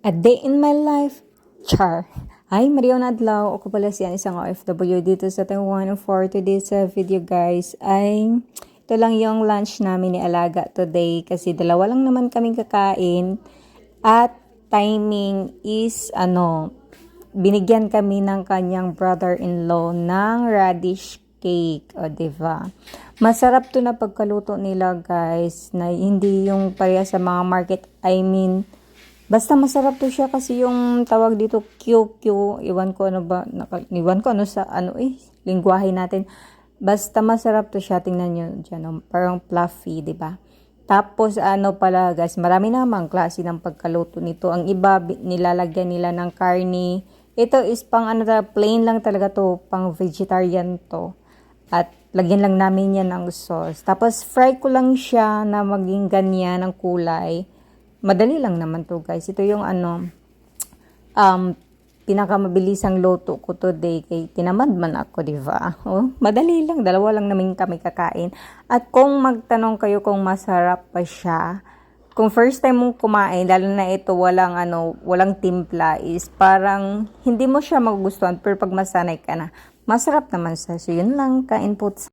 A day in my life, char. Hi, Marion Adlaw. Ako pala siya, isang OFW dito sa Taiwan. For today's video guys, ay ito lang yung lunch namin ni Alaga today kasi dalawa lang naman kaming kakain at timing is binigyan kami ng kanyang brother-in-law ng radish cake, o diba? Masarap to na pagkaluto nila guys, na hindi yung pareha sa mga market, basta masarap to siya kasi yung tawag dito QQ, iwan ko ano sa lingwahe natin. Basta masarap to siya, tingnan nyo dyan, parang fluffy, di ba? Tapos pala guys, marami namang klase ng pagkaluto nito. Ang iba nilalagyan nila ng karne. Ito is pang plain lang talaga to, pang vegetarian to. At lagyan lang namin yan ng sauce. Tapos fry ko lang siya na maging ganyan ang kulay. Madali lang naman to guys. Ito yung pinakamabilisang luto ko today. Kay tinamad man ako, di ba? Oh, madali lang. Dalawa lang namin kami kakain. At kung magtanong kayo kung masarap pa siya, kung first time mong kumain, lalo na ito walang timpla, is parang hindi mo siya magugustuhan. Pero pag masanay ka na, masarap naman siya. So yun lang, kain po.